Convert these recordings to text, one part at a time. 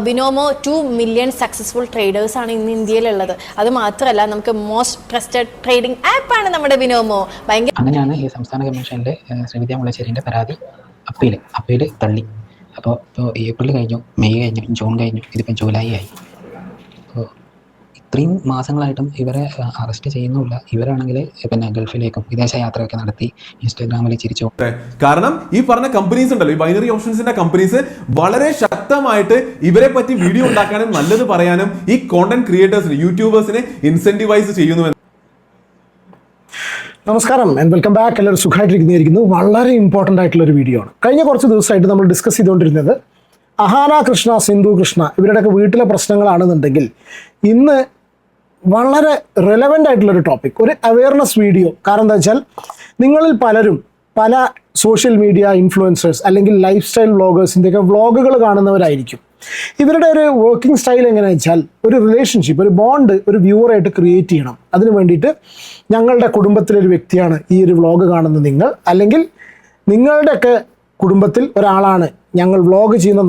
Binomo 2 million successful traders ആണ് ഇന്ന് ഇന്ത്യയിലുള്ളത്. അത് മാത്രമല്ല നമുക്ക് മോസ്റ്റ് ട്രസ്റ്റഡ് ട്രേഡിംഗ് ആപ്പാണ് നമ്മുടെ ബിനോമോ. അങ്ങനെയാണ് ഈ സംസ്ഥാന കമ്മീഷനിൽ ശ്രീവിദ്യ മുല്ലശ്ശേരിൻ്റെ പരാതി അപ്പീൽ തള്ളി. അപ്പോൾ ഏപ്രിൽ കഴിഞ്ഞു, മെയ് കഴിഞ്ഞു, ജൂൺ കഴിഞ്ഞു, ഇതിപ്പോൾ ജൂലൈ ആയി. അപ്പോൾ ഇത്രയും മാസങ്ങളായിട്ടും ഇവരെ അറസ്റ്റ് ചെയ്യുന്നില്ല. ഇവരാണെങ്കിൽ പിന്നെ ഗൾഫിലേക്കും വിദേശ യാത്രയൊക്കെ നടത്തി ഇൻസ്റ്റാഗ്രാമിൽ ചിരിച്ചു. കാരണം ഈ പറഞ്ഞ കമ്പനീസ് ഉണ്ടല്ലോ, ഈ ബൈനറി ഓപ്ഷൻസിന്റെ കമ്പനീസ് വളരെ ശക്തമായിട്ട് ഇവരെ പറ്റി വീഡിയോ ഉണ്ടാക്കാനും നല്ലത് പറയാനും ഈ കോണ്ടന്റ് ക്രിയേറ്റേഴ്സിന്, യൂട്യൂബേഴ്സിനെ ഇൻസെന്റിവൈസ് ചെയ്യുന്നു. നമസ്കാരം ആൻഡ് വെൽക്കം ബാക്ക്. എല്ലാവരും സുഖമായിട്ടിരിക്കുന്നതായിരിക്കുന്നു. വളരെ ഇമ്പോർട്ടൻ്റ് ആയിട്ടുള്ള ഒരു വീഡിയോ ആണ്. കഴിഞ്ഞ കുറച്ച് ദിവസമായിട്ട് നമ്മൾ ഡിസ്കസ് ചെയ്തുകൊണ്ടിരുന്നത് അഹാന കൃഷ്ണ, സിന്ധു കൃഷ്ണ ഇവരുടെയൊക്കെ വീട്ടിലെ പ്രശ്നങ്ങളാണെന്നുണ്ടെങ്കിൽ ഇന്ന് വളരെ റെലവൻ്റ് ആയിട്ടുള്ളൊരു ടോപ്പിക്, ഒരു അവയർനെസ് വീഡിയോ. കാരണം എന്താ വെച്ചാൽ നിങ്ങളിൽ പലരും പല സോഷ്യൽ മീഡിയ ഇൻഫ്ലുവൻസേഴ്സ് അല്ലെങ്കിൽ ലൈഫ് സ്റ്റൈൽ വ്ളോഗേഴ്സിൻ്റെയൊക്കെ വ്ളോഗുകൾ കാണുന്നവരായിരിക്കും. ഇവരുടെ ഒരു വർക്കിംഗ് സ്റ്റൈൽ എങ്ങനെയാണെന്ന് വെച്ചാൽ ഒരു റിലേഷൻഷിപ്പ്, ഒരു ബോണ്ട് ഒരു വ്യൂവറായിട്ട് ക്രിയേറ്റ് ചെയ്യണം. അതിന് വേണ്ടിയിട്ട് ഞങ്ങളുടെ കുടുംബത്തിലൊരു വ്യക്തിയാണ് ഈ ഒരു വ്ളോഗ് കാണുന്ന നിങ്ങൾ, അല്ലെങ്കിൽ നിങ്ങളുടെയൊക്കെ കുടുംബത്തിൽ ഒരാളാണ് ഞങ്ങൾ വ്ളോഗ് ചെയ്യുന്ന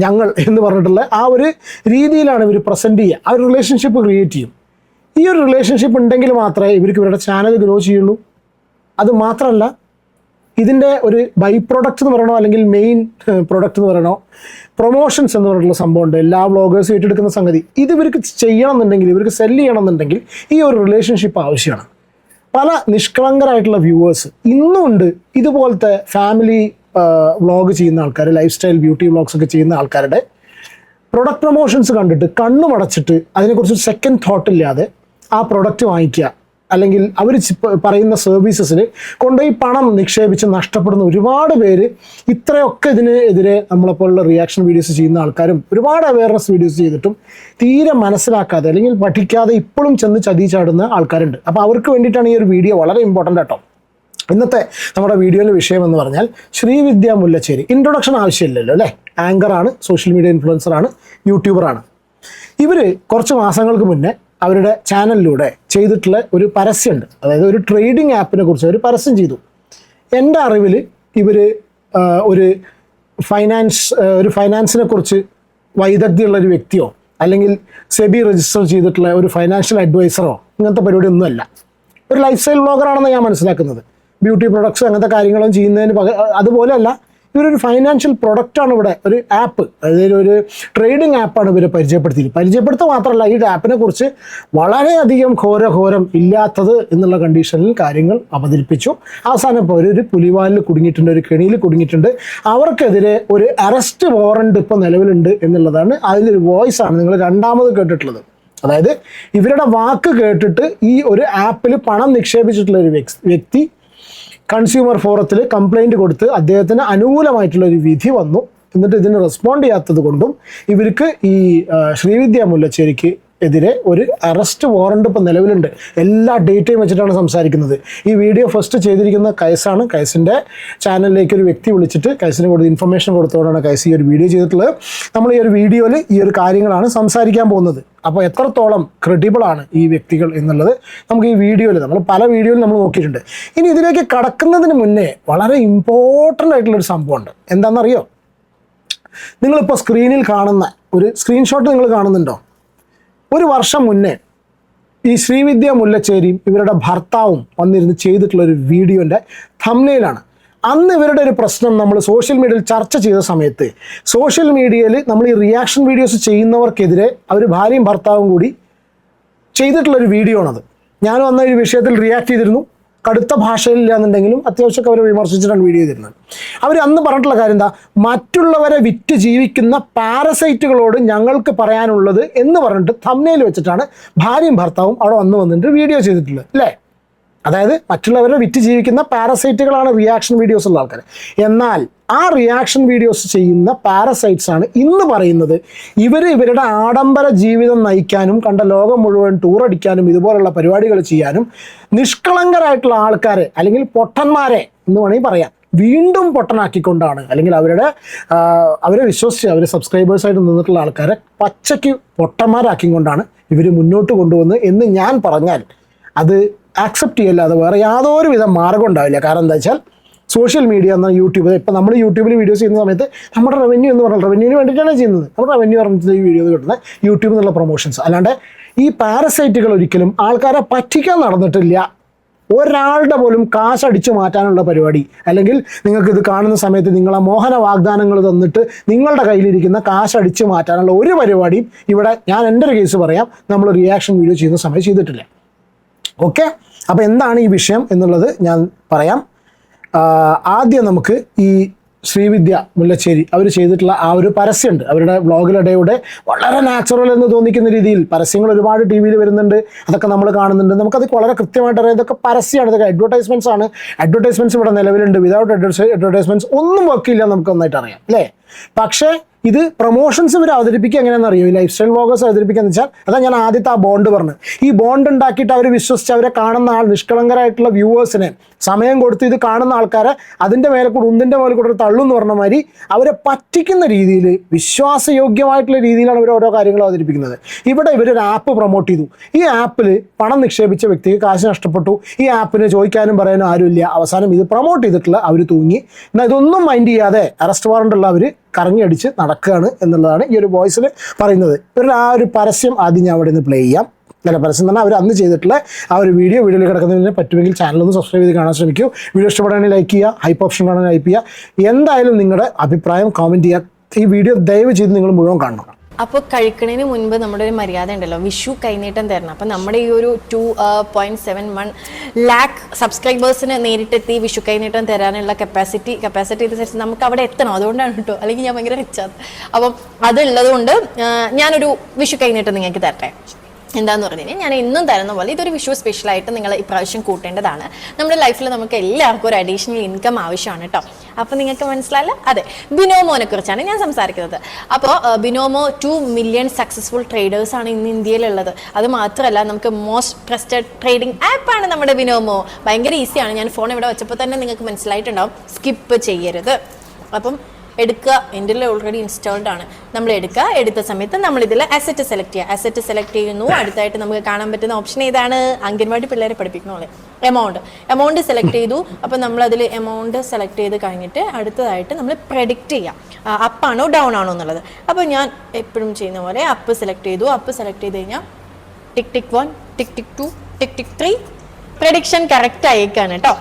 ഞങ്ങൾ എന്ന് പറഞ്ഞിട്ടുള്ള ആ ഒരു രീതിയിലാണ് ഇവർ പ്രസൻറ്റ് ചെയ്യുക. ആ ഒരു റിലേഷൻഷിപ്പ് ക്രിയേറ്റ് ചെയ്യും. ഈ ഒരു റിലേഷൻഷിപ്പ് ഉണ്ടെങ്കിൽ മാത്രമേ ഇവർക്ക് ഇവരുടെ ചാനൽ ഗ്രോ ചെയ്യുള്ളൂ. അത് മാത്രമല്ല, ഇതിൻ്റെ ഒരു ബൈ പ്രോഡക്റ്റ് എന്ന് പറയണോ അല്ലെങ്കിൽ മെയിൻ പ്രോഡക്റ്റ് എന്ന് പറയണോ, പ്രൊമോഷൻസ് എന്ന് പറഞ്ഞിട്ടുള്ള സംഭവമുണ്ട്. എല്ലാ വ്ളോഗേഴ്സും ഏറ്റെടുക്കുന്ന സംഗതി. ഇത് ഇവർക്ക് ചെയ്യണം എന്നുണ്ടെങ്കിൽ, ഇവർക്ക് സെല്ല് ചെയ്യണം എന്നുണ്ടെങ്കിൽ ഈ ഒരു റിലേഷൻഷിപ്പ് ആവശ്യമാണ്. പല നിഷ്കളങ്കരായിട്ടുള്ള വ്യൂവേഴ്സ് ഇന്നുമുണ്ട് ഇതുപോലത്തെ ഫാമിലി വ്ളോഗ് ചെയ്യുന്ന ആൾക്കാർ, ലൈഫ് സ്റ്റൈൽ ബ്യൂട്ടി വ്ളോഗ്സ് ഒക്കെ ചെയ്യുന്ന ആൾക്കാരുടെ പ്രൊഡക്റ്റ് പ്രൊമോഷൻസ് കണ്ടിട്ട് കണ്ണുമടച്ചിട്ട് അതിനെക്കുറിച്ച് സെക്കൻഡ് തോട്ട് ഇല്ലാതെ ആ പ്രൊഡക്റ്റ് വാങ്ങിക്കുക, അല്ലെങ്കിൽ അവർ പറയുന്ന സർവീസസിൽ കൊണ്ടുപോയി പണം നിക്ഷേപിച്ച് നഷ്ടപ്പെടുന്ന ഒരുപാട് പേര്. ഇത്രയൊക്കെ ഇതിനെതിരെ നമ്മളെപ്പോലുള്ള റിയാക്ഷൻ വീഡിയോസ് ചെയ്യുന്ന ആൾക്കാരും ഒരുപാട് അവയർനെസ് വീഡിയോസ് ചെയ്തിട്ടും തീരെ മനസ്സിലാക്കാതെ അല്ലെങ്കിൽ പഠിക്കാതെ ഇപ്പോഴും ചെന്ന് ചതിച്ചാടുന്ന ആൾക്കാരുണ്ട്. അപ്പോൾ അവർക്ക് വേണ്ടിയിട്ടാണ് ഈ ഒരു വീഡിയോ വളരെ ഇമ്പോർട്ടൻ്റ് ആട്ടോ. ഇന്നത്തെ നമ്മുടെ വീഡിയോയിലെ വിഷയം എന്ന് പറഞ്ഞാൽ ശ്രീവിദ്യ മുല്ലശ്ശേരി. ഇൻട്രൊഡക്ഷൻ ആവശ്യമില്ലല്ലോ അല്ലേ? ആങ്കറാണ്, സോഷ്യൽ മീഡിയ ഇൻഫ്ലുവൻസറാണ്, യൂട്യൂബറാണ്. ഇവർ കുറച്ച് മാസങ്ങൾക്ക് മുന്നേ അവരുടെ ചാനലിലൂടെ ചെയ്തിട്ടുള്ള ഒരു പരസ്യമുണ്ട്. അതായത് ഒരു ട്രേഡിംഗ് ആപ്പിനെ കുറിച്ച് ഒരു പരസ്യം ചെയ്തു. എൻ്റെ അറിവിൽ ഇവർ ഒരു ഫൈനാൻസിനെ കുറിച്ച് വൈദഗ്ധ്യമുള്ളൊരു വ്യക്തിയോ അല്ലെങ്കിൽ സെബി രജിസ്റ്റർ ചെയ്തിട്ടുള്ള ഒരു ഫൈനാൻഷ്യൽ അഡ്വൈസറോ ഇങ്ങനത്തെ പരിപാടിയൊന്നുമല്ല. ഒരു ലൈഫ് സ്റ്റൈൽ വ്ളോഗറാണെന്ന് ഞാൻ മനസ്സിലാക്കുന്നത്. ബ്യൂട്ടി പ്രൊഡക്ട്സ് അങ്ങനത്തെ കാര്യങ്ങളും ചെയ്യുന്നതിന് അതുപോലെയല്ല, ഇവരൊരു ഫൈനാൻഷ്യൽ പ്രൊഡക്റ്റാണ് ഇവിടെ, ഒരു ആപ്പ്, അതായത് ഒരു ട്രേഡിംഗ് ആപ്പാണ് ഇവരെ പരിചയപ്പെടുത്തുക മാത്രമല്ല ഈ ആപ്പിനെ കുറിച്ച് വളരെയധികം ഘോരം ഇല്ലാത്തത് എന്നുള്ള കണ്ടീഷനിൽ കാര്യങ്ങൾ അവതരിപ്പിച്ചു. അവസാനം ഇപ്പോൾ ഒരു പുലിവാലിൽ കുടുങ്ങിയിട്ടുണ്ട്, ഒരു കെണിയിൽ കുടുങ്ങിയിട്ടുണ്ട്. അവർക്കെതിരെ ഒരു അറസ്റ്റ് വാറണ്ട് ഇപ്പോൾ നിലവിലുണ്ട് എന്നുള്ളതാണ് അതിലൊരു വോയിസാണ് നിങ്ങൾ രണ്ടാമത് കേട്ടിട്ടുള്ളത്. അതായത് ഇവരുടെ വാക്ക് കേട്ടിട്ട് ഈ ഒരു ആപ്പിൽ പണം നിക്ഷേപിച്ചിട്ടുള്ള ഒരു വ്യക്തി കൺസ്യൂമർ ഫോറത്തിൽ കംപ്ലൈൻറ്റ് കൊടുത്ത് അദ്ദേഹത്തിന് അനുകൂലമായിട്ടുള്ള ഒരു വിധി വന്നു. എന്നിട്ട് ഇതിന് റെസ്പോണ്ട് ചെയ്യാത്തത് കൊണ്ടും ഇവർക്ക് ഈ ശ്രീവിദ്യ മുല്ലശ്ശേരിക്ക് എതിരെ ഒരു അറസ്റ്റ് വാറണ്ട് ഇപ്പോൾ നിലവിലുണ്ട്. എല്ലാ ഡേറ്റയും വെച്ചിട്ടാണ് സംസാരിക്കുന്നത്. ഈ വീഡിയോ ഫസ്റ്റ് ചെയ്തിരിക്കുന്ന കൈസാണ്. കൈസിൻ്റെ ചാനലിലേക്ക് ഒരു വ്യക്തി വിളിച്ചിട്ട് കൈസിന് കൊടുത്ത് ഇൻഫർമേഷൻ കൊടുത്തോടാണ് കൈസ് ഈ ഒരു വീഡിയോ ചെയ്തിട്ടുള്ളത്. നമ്മൾ ഈ ഒരു വീഡിയോയിൽ ഈ ഒരു കാര്യങ്ങളാണ് സംസാരിക്കാൻ പോകുന്നത്. അപ്പോൾ എത്രത്തോളം ക്രെഡിബിളാണ് ഈ വ്യക്തികൾ എന്നുള്ളത് നമുക്ക് ഈ വീഡിയോയിൽ, നമ്മൾ പല വീഡിയോയിൽ നമ്മൾ നോക്കിയിട്ടുണ്ട്. ഇനി ഇതിലേക്ക് കടക്കുന്നതിന് മുന്നേ വളരെ ഇമ്പോർട്ടൻ്റ് ആയിട്ടുള്ളൊരു സംഭവമുണ്ട്. എന്താണെന്നറിയോ? നിങ്ങളിപ്പോൾ സ്ക്രീനിൽ കാണുന്ന ഒരു സ്ക്രീൻഷോട്ട് നിങ്ങൾ കാണുന്നുണ്ടോ? ഒരു വർഷം മുന്നേ ഈ ശ്രീവിദ്യ മുല്ലശ്ശേരിയും ഇവരുടെ ഭർത്താവും വന്നിരുന്ന് ചെയ്തിട്ടുള്ളൊരു വീഡിയോൻ്റെ തംബ്നെയിലാണ്. അന്ന് ഇവരുടെ ഒരു പ്രശ്നം നമ്മൾ സോഷ്യൽ മീഡിയയിൽ ചർച്ച ചെയ്ത സമയത്ത്, സോഷ്യൽ മീഡിയയിൽ നമ്മൾ ഈ റിയാക്ഷൻ വീഡിയോസ് ചെയ്യുന്നവർക്കെതിരെ അവർ ഭാര്യയും ഭർത്താവും കൂടി ചെയ്തിട്ടുള്ളൊരു വീഡിയോ ആണത്. ഞാനും അന്ന് ഈ വിഷയത്തിൽ റിയാക്ട് ചെയ്തിരുന്നു. കടുത്ത ഭാഷയിലില്ലാന്നുണ്ടെങ്കിലും അത്യാവശ്യമൊക്കെ അവർ വിമർശിച്ചിട്ടാണ് വീഡിയോ ചെയ്തിരുന്നത്. അവർ അന്ന് പറഞ്ഞിട്ടുള്ള കാര്യം എന്താ? മറ്റുള്ളവരെ വിറ്റ് ജീവിക്കുന്ന പാരസൈറ്റുകളോട് ഞങ്ങൾക്ക് പറയാനുള്ളത് എന്ന് പറഞ്ഞിട്ട് തംബ്നെയിൽ വെച്ചിട്ടാണ് ഭാര്യയും ഭർത്താവും അവിടെ വന്നിട്ട് വീഡിയോ ചെയ്തിട്ടുള്ളത് അല്ലേ? അതായത് മറ്റുള്ളവരെ വിറ്റ് ജീവിക്കുന്ന പാരസൈറ്റുകളാണ് റിയാക്ഷൻ വീഡിയോസ് ഉള്ള ആൾക്കാർ. എന്നാൽ ആ റിയാക്ഷൻ വീഡിയോസ് ചെയ്യുന്ന പാരസൈറ്റ്സ് ആണ് ഇന്ന് പറയുന്നത് ഇവരുടെ ആഡംബര ജീവിതം നയിക്കാനും കണ്ട ലോകം മുഴുവൻ ടൂറടിക്കാനും ഇതുപോലുള്ള പരിപാടികൾ ചെയ്യാനും നിഷ്കളങ്കരായിട്ടുള്ള ആൾക്കാരെ അല്ലെങ്കിൽ പൊട്ടന്മാരെ എന്ന് വേണമെങ്കിൽ പറയാം വീണ്ടും പൊട്ടനാക്കിക്കൊണ്ടാണ്, അല്ലെങ്കിൽ അവരെ വിശ്വസിച്ച് അവർ സബ്സ്ക്രൈബേഴ്സായിട്ട് നിന്നിട്ടുള്ള ആൾക്കാരെ പച്ചയ്ക്ക് പൊട്ടന്മാരാക്കിക്കൊണ്ടാണ് ഇവർ മുന്നോട്ട് കൊണ്ടുവന്ന് എന്ന് ഞാൻ പറഞ്ഞാൽ അത് ആക്സെപ്റ്റ് ചെയ്യല്ലാതെ വേറെ യാതൊരു വിധ മാർഗം ഉണ്ടാവില്ല. കാരണം എന്താ വെച്ചാൽ സോഷ്യൽ മീഡിയ എന്ന യൂട്യൂബ്, ഇപ്പം നമ്മൾ യൂട്യൂബിൽ വീഡിയോസ് ചെയ്യുന്ന സമയത്ത് നമ്മുടെ റവന്യൂ എന്ന് പറഞ്ഞാൽ റവന്യൂവിന് വേണ്ടിയിട്ടാണ് ചെയ്യുന്നത്. നമ്മുടെ റവന്യൂ പറഞ്ഞിട്ട് ഈ വീഡിയോ കിട്ടുന്നത് യൂട്യൂബിൽ നിന്നുള്ള പ്രൊമോഷൻസ്. അല്ലാണ്ട് ഈ പാരസൈറ്റുകൾ ഒരിക്കലും ആൾക്കാരെ പറ്റിക്കാൻ നടന്നിട്ടില്ല. ഒരാളുടെ പോലും കാശടിച്ചു മാറ്റാനുള്ള പരിപാടി, അല്ലെങ്കിൽ നിങ്ങൾക്ക് ഇത് കാണുന്ന സമയത്ത് നിങ്ങളെ മോഹന വാഗ്ദാനങ്ങൾ തന്നിട്ട് നിങ്ങളുടെ കയ്യിലിരിക്കുന്ന കാശടിച്ചു മാറ്റാനുള്ള ഒരു പരിപാടിയും ഇവിടെ ഞാൻ എൻ്റെ ഒരു കേസ് പറയാം, നമ്മൾ റിയാക്ഷൻ വീഡിയോ ചെയ്യുന്ന സമയത്ത് ചെയ്തിട്ടില്ല. ഓക്കെ, അപ്പോൾ എന്താണ് ഈ വിഷയം എന്നുള്ളത് ഞാൻ പറയാം. ആദ്യം നമുക്ക് ഈ ശ്രീവിദ്യ മുല്ലശ്ശേരി അവർ ചെയ്തിട്ടുള്ള ആ ഒരു പരസ്യമുണ്ട്, അവരുടെ വ്ളോഗിലിടയുടെ വളരെ നാച്ചുറൽ എന്ന് തോന്നിക്കുന്ന രീതിയിൽ പരസ്യങ്ങൾ ഒരുപാട് ടി വിയിൽ വരുന്നുണ്ട്, അതൊക്കെ നമ്മൾ കാണുന്നുണ്ട്. നമുക്കത് വളരെ കൃത്യമായിട്ട് അറിയാം ഇതൊക്കെ പരസ്യമാണ്, ഇതൊക്കെ അഡ്വർടൈസ്മെൻറ്റ്സ് ആണ്. അഡ്വർടൈസ്മെൻറ്റ്സ് ഇവിടെ നിലവിലുണ്ട്. വിതൗട്ട് അഡ്വർടൈസ്മെൻറ്റ്സ് ഒന്നും വർക്കില്ല, നമുക്ക് നന്നായിട്ട് അറിയാം അല്ലേ. പക്ഷേ ഇത് പ്രൊമോഷൻസ് ഇവർ അവതരിപ്പിക്കുക എങ്ങനെയാണെന്ന് അറിയോ, ഈ ലൈഫ് സ്റ്റൈൽ വ്ളോഗേഴ്സ് അവതരിപ്പിക്കുക എന്ന് വെച്ചാൽ അതാ ഞാൻ ആദ്യത്തെ ആ ബോണ്ട് പറഞ്ഞു. ഈ ബോണ്ട് ഉണ്ടാക്കിയിട്ട് അവർ വിശ്വസിച്ച് അവരെ കാണുന്ന ആൾ നിഷ്കളങ്കരായിട്ടുള്ള വ്യൂവേഴ്സിനെ സമയം കൊടുത്ത് ഇത് കാണുന്ന ആൾക്കാരെ അതിൻ്റെ മേലെ കൂടെ ഒന്നിൻ്റെ മേലെ കൂടെ തള്ളും എന്ന് പറഞ്ഞ മാതിരി അവരെ പറ്റിക്കുന്ന രീതിയിൽ വിശ്വാസയോഗ്യമായിട്ടുള്ള രീതിയിലാണ് ഇവർ ഓരോ കാര്യങ്ങൾ അവതരിപ്പിക്കുന്നത്. ഇവിടെ ഇവരൊരു ആപ്പ് പ്രൊമോട്ട് ചെയ്തു. ഈ ആപ്പിൽ പണം നിക്ഷേപിച്ച വ്യക്തിക്ക് കാശ് നഷ്ടപ്പെട്ടു. ഈ ആപ്പിന് ചോദിക്കാനും പറയാനും ആരുമില്ല. അവസാനം ഇത് പ്രൊമോട്ട് ചെയ്തിട്ടുള്ള അവർ തൂങ്ങി. എന്നാൽ ഇതൊന്നും മൈൻഡ് ചെയ്യാതെ അറസ്റ്റ് വാറണ്ട് ഉള്ള അവർ കറങ്ങി അടിച്ച് നടക്കുകയാണ് എന്നുള്ളതാണ് ഈ ഒരു വോയിസിൽ പറയുന്നത്. ഇവരുടെ ആ ഒരു പരസ്യം ആദ്യം ഞാൻ അവിടെ നിന്ന് പ്ലേ ചെയ്യാം. നല്ല പരസ്യം തന്നെ അവർ അന്ന് ചെയ്തിട്ടുള്ള ആ ഒരു വീഡിയോയിൽ കിടക്കുന്നതിന് പറ്റുമെങ്കിൽ ചാനലൊന്ന് സബ്സ്ക്രൈബ് ചെയ്ത് കാണാൻ ശ്രമിക്കൂ. വീഡിയോ ഇഷ്ടപ്പെടുകയാണെങ്കിൽ ലൈക്ക് ചെയ്യുക, ഹൈപ്പ് ഓപ്ഷൻ കാണാൻ ഹൈപ്പ് ചെയ്യുക. എന്തായാലും നിങ്ങളുടെ അഭിപ്രായം കമൻറ്റ് ചെയ്യുക. ഈ വീഡിയോ ദയവ് ചെയ്ത് നിങ്ങൾ മുഴുവൻ കാണണം. അപ്പോൾ കഴിക്കുന്നതിന് മുൻപ് നമ്മുടെ ഒരു മര്യാദ ഉണ്ടല്ലോ, വിഷു കൈനീട്ടം തരണം. അപ്പം നമ്മുടെ ഈ ഒരു 2.71 lakh സബ്സ്ക്രൈബേഴ്സിന് നേരിട്ടെത്തി വിഷു കൈനീട്ടം തരാനുള്ള കപ്പാസിറ്റി അനുസരിച്ച് നമുക്ക് അവിടെ എത്തണം. അതുകൊണ്ടാണ് കേട്ടോ, അല്ലെങ്കിൽ ഞാൻ ഭയങ്കര റിച്ചാണ്. അപ്പം അതുള്ളത് കൊണ്ട് ഞാനൊരു വിഷു കൈനീട്ടം നിങ്ങൾക്ക് തരട്ടെ. എന്താന്ന് പറഞ്ഞു കഴിഞ്ഞാൽ ഞാൻ എന്നും തരുന്ന പോലെ ഇതൊരു വിഷു സ്പെഷ്യലായിട്ട് നിങ്ങൾ ഇപ്രാവശ്യം കൂട്ടേണ്ടതാണ്. നമ്മുടെ ലൈഫിൽ നമുക്ക് എല്ലാവർക്കും ഒരു അഡീഷണൽ ഇൻകം ആവശ്യമാണ് കേട്ടോ. അപ്പോൾ നിങ്ങൾക്ക് മനസ്സിലായല്ലോ. അതെ, ബിനോമോനെ കുറിച്ചാണ് ഞാൻ സംസാരിക്കുന്നത്. അപ്പോൾ ബിനോമോ 2 million സക്സസ്ഫുൾ ട്രേഡേഴ്സാണ് ഇന്ന് ഇന്ത്യയിലുള്ളത്. അത് മാത്രമല്ല നമുക്ക് മോസ്റ്റ് ട്രസ്റ്റഡ് ട്രേഡിംഗ് ആപ്പാണ് നമ്മുടെ ബിനോമോ. ഭയങ്കര ഈസിയാണ്. ഞാൻ ഫോൺ ഇവിടെ വെച്ചപ്പോൾ തന്നെ നിങ്ങൾക്ക് മനസ്സിലായിട്ടുണ്ടാവും. സ്കിപ്പ് ചെയ്യരുത്. അപ്പം എടുക്കുക, എൻ്റെ ഓൾറെഡി ഇൻസ്റ്റാൾഡ് ആണ്. നമ്മൾ എടുത്ത സമയത്ത് നമ്മളിതിൽ അസറ്റ് സെലക്ട് ചെയ്യുന്നു. അടുത്തായിട്ട് നമുക്ക് കാണാൻ പറ്റുന്ന ഓപ്ഷൻ ഏതാണ്? അംഗൻവാടി പിള്ളേരെ പഠിപ്പിക്കുന്ന പോലെ എമൗണ്ട് സെലക്ട് ചെയ്തു. അപ്പോൾ നമ്മളതിൽ എമൗണ്ട് സെലക്ട് ചെയ്ത് കഴിഞ്ഞിട്ട് അടുത്തതായിട്ട് നമ്മൾ പ്രെഡിക്റ്റ് ചെയ്യാം അപ്പാണോ ഡൗൺ ആണോ എന്നുള്ളത്. അപ്പോൾ ഞാൻ എപ്പോഴും ചെയ്യുന്ന പോലെ അപ്പ് സെലക്ട് ചെയ്ത് കഴിഞ്ഞാൽ ടിക് 1 ടിക് 2 ടിക് 3 പ്രഡിക്ഷൻ കറക്റ്റ് ആയേക്കാണ് കേട്ടോ.